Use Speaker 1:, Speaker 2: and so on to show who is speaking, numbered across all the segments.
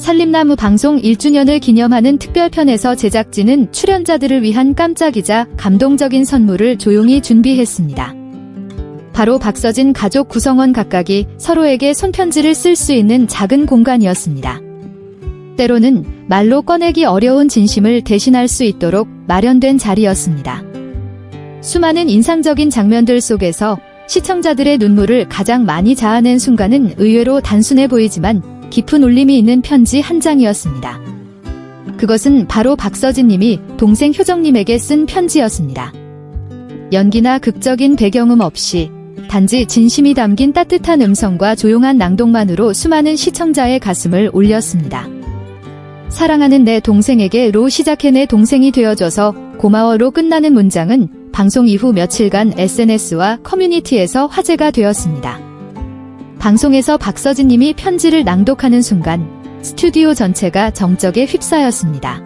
Speaker 1: 산림나무 방송 1주년을 기념하는 특별편에서 제작진은 출연자들을 위한 깜짝이자 감동적인 선물을 조용히 준비했습니다. 바로 박서진 가족 구성원 각각이 서로에게 손편지를 쓸 수 있는 작은 공간이었습니다. 때로는 말로 꺼내기 어려운 진심을 대신할 수 있도록 마련된 자리였습니다. 수많은 인상적인 장면들 속에서 시청자들의 눈물을 가장 많이 자아낸 순간은 의외로 단순해 보이지만 깊은 울림이 있는 편지 한 장이었습니다. 그것은 바로 박서진 님이 동생 효정님에게 쓴 편지였습니다. 연기나 극적인 배경음 없이 단지 진심이 담긴 따뜻한 음성과 조용한 낭독만으로 수많은 시청자의 가슴을 울렸습니다. 사랑하는 내 동생에게로 시작해 내 동생이 되어줘서 고마워로 끝나는 문장은 방송 이후 며칠간 SNS와 커뮤니티에서 화제가 되었습니다. 방송에서 박서진 님이 편지를 낭독하는 순간 스튜디오 전체가 정적에 휩싸였습니다.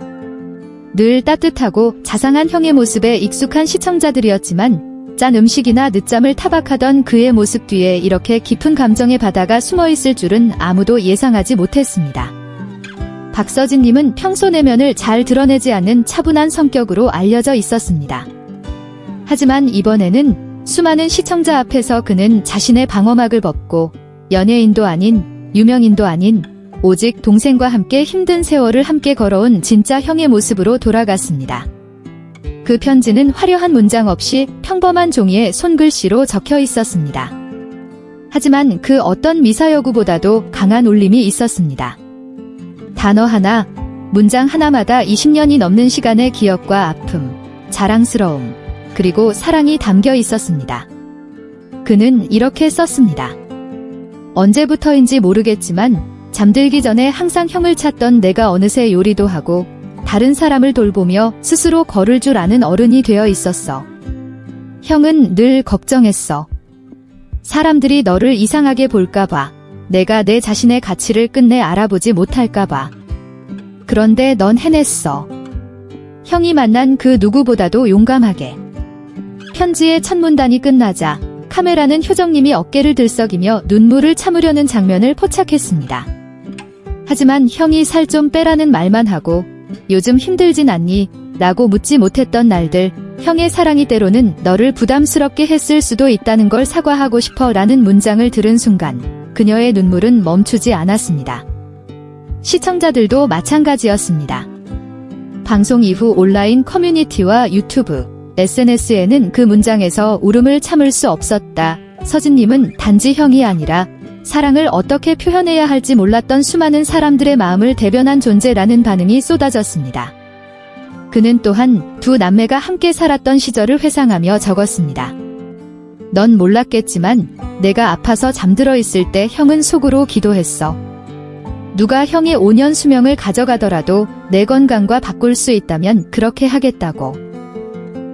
Speaker 1: 늘 따뜻하고 자상한 형의 모습에 익숙한 시청자들이었지만 짠 음식이나 늦잠을 타박하던 그의 모습 뒤에 이렇게 깊은 감정의 바다가 숨어있을 줄은 아무도 예상하지 못했습니다. 박서진 님은 평소 내면을 잘 드러내지 않는 차분한 성격으로 알려져 있었습니다. 하지만 이번에는 수많은 시청자 앞에서 그는 자신의 방어막을 벗고 연예인도 아닌 유명인도 아닌 오직 동생과 함께 힘든 세월을 함께 걸어온 진짜 형의 모습으로 돌아갔습니다. 그 편지는 화려한 문장 없이 평범한 종이에 손글씨로 적혀 있었습니다. 하지만 그 어떤 미사여구보다도 강한 울림이 있었습니다. 단어 하나, 문장 하나마다 20년이 넘는 시간의 기억과 아픔, 자랑스러움, 그리고 사랑이 담겨 있었습니다. 그는 이렇게 썼습니다. 언제부터인지 모르겠지만 잠들기 전에 항상 형을 찾던 내가 어느새 요리도 하고 다른 사람을 돌보며 스스로 걸을 줄 아는 어른이 되어 있었어. 형은 늘 걱정했어. 사람들이 너를 이상하게 볼까봐, 내가 내 자신의 가치를 끝내 알아보지 못할까봐. 그런데 넌 해냈어. 형이 만난 그 누구보다도 용감하게. 편지의 첫 문단이 끝나자 카메라는 효정님이 어깨를 들썩이며 눈물을 참으려는 장면을 포착했습니다. 하지만 형이 살 좀 빼라는 말만 하고 요즘 힘들진 않니? 라고 묻지 못했던 날들, 형의 사랑이 때로는 너를 부담스럽게 했을 수도 있다는 걸 사과하고 싶어 라는 문장을 들은 순간 그녀의 눈물은 멈추지 않았습니다. 시청자들도 마찬가지였습니다. 방송 이후 온라인 커뮤니티와 유튜브, SNS에는 그 문장에서 울음을 참을 수 없었다. 서진님은 단지 형이 아니라 사랑을 어떻게 표현해야 할지 몰랐던 수많은 사람들의 마음을 대변한 존재라는 반응이 쏟아졌습니다. 그는 또한 두 남매가 함께 살았던 시절을 회상하며 적었습니다. 넌 몰랐겠지만 내가 아파서 잠들어 있을 때 형은 속으로 기도했어. 누가 형의 5년 수명을 가져가더라도 내 건강과 바꿀 수 있다면 그렇게 하겠다고.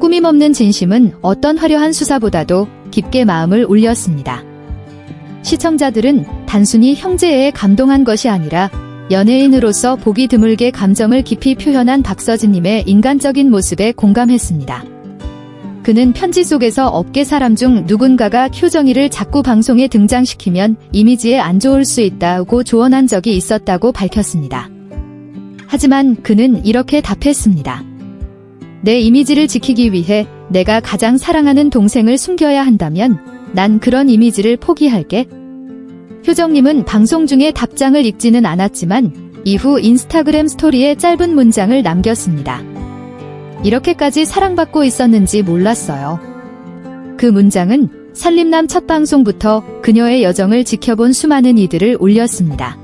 Speaker 1: 꾸밈없는 진심은 어떤 화려한 수사보다도 깊게 마음을 울렸습니다. 시청자들은 단순히 형제에 감동한 것이 아니라 연예인으로서 보기 드물게 감정을 깊이 표현한 박서진님의 인간적인 모습에 공감했습니다. 그는 편지 속에서 업계 사람 중 누군가가 효정이를 자꾸 방송에 등장시키면 이미지에 안 좋을 수 있다고 조언한 적이 있었다고 밝혔습니다. 하지만 그는 이렇게 답했습니다. 내 이미지를 지키기 위해 내가 가장 사랑하는 동생을 숨겨야 한다면 난 그런 이미지를 포기할게. 효정님은 방송 중에 답장을 읽지는 않았지만 이후 인스타그램 스토리에 짧은 문장을 남겼습니다. 이렇게까지 사랑받고 있었는지 몰랐어요. 그 문장은 산림남 첫 방송부터 그녀의 여정을 지켜본 수많은 이들을 울렸습니다.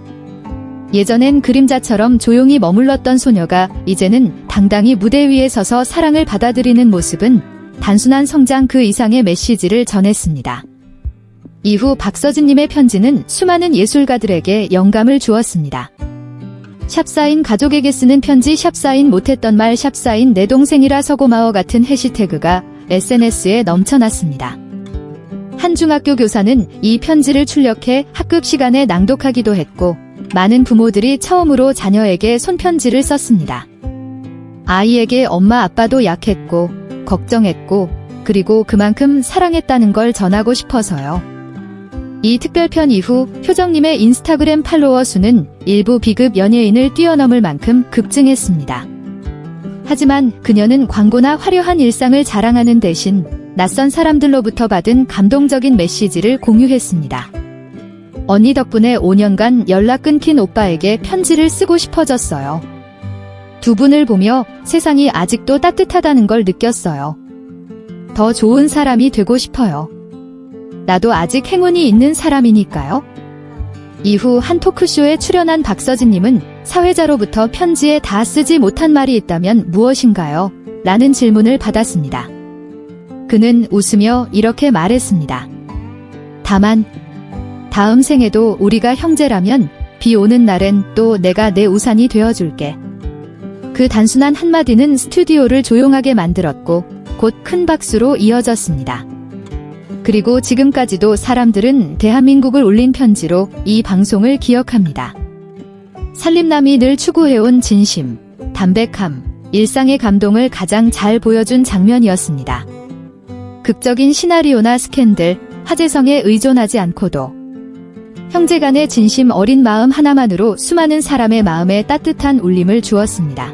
Speaker 1: 예전엔 그림자처럼 조용히 머물렀던 소녀가 이제는 당당히 무대 위에 서서 사랑을 받아들이는 모습은 단순한 성장 그 이상의 메시지를 전했습니다. 이후 박서진님의 편지는 수많은 예술가들에게 영감을 주었습니다. 샵사인 가족에게 쓰는 편지, 샵사인 못했던 말, 샵사인 내 동생이라서 고마워 같은 해시태그가 SNS에 넘쳐났습니다. 한 중학교 교사는 이 편지를 출력해 학급 시간에 낭독하기도 했고 많은 부모들이 처음으로 자녀에게 손편지를 썼습니다. 아이에게 엄마 아빠도 약했고 걱정했고 그리고 그만큼 사랑했다는 걸 전하고 싶어서요. 이 특별편 이후 효정님의 인스타그램 팔로워 수는 일부 B급 연예인을 뛰어넘을 만큼 급증했습니다. 하지만 그녀는 광고나 화려한 일상을 자랑하는 대신 낯선 사람들로부터 받은 감동적인 메시지를 공유했습니다. 언니 덕분에 5년간 연락 끊긴 오빠에게 편지를 쓰고 싶어졌어요. 두 분을 보며 세상이 아직도 따뜻하다는 걸 느꼈어요. 더 좋은 사람이 되고 싶어요. 나도 아직 행운이 있는 사람이니까요. 이후 한 토크쇼에 출연한 박서진님은 사회자로부터 편지에 다 쓰지 못한 말이 있다면 무엇인가요? 라는 질문을 받았습니다. 그는 웃으며 이렇게 말했습니다. 다만 다음 생에도 우리가 형제라면 비 오는 날엔 또 내가 내 우산이 되어줄게. 그 단순한 한마디는 스튜디오를 조용하게 만들었고 곧 큰 박수로 이어졌습니다. 그리고 지금까지도 사람들은 대한민국을 울린 편지로 이 방송을 기억합니다. 살림남이 늘 추구해온 진심, 담백함, 일상의 감동을 가장 잘 보여준 장면이었습니다. 극적인 시나리오나 스캔들, 화제성에 의존하지 않고도 형제간의 진심 어린 마음 하나만으로 수많은 사람의 마음에 따뜻한 울림을 주었습니다.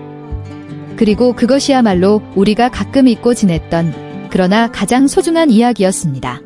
Speaker 1: 그리고 그것이야말로 우리가 가끔 잊고 지냈던 그러나 가장 소중한 이야기였습니다.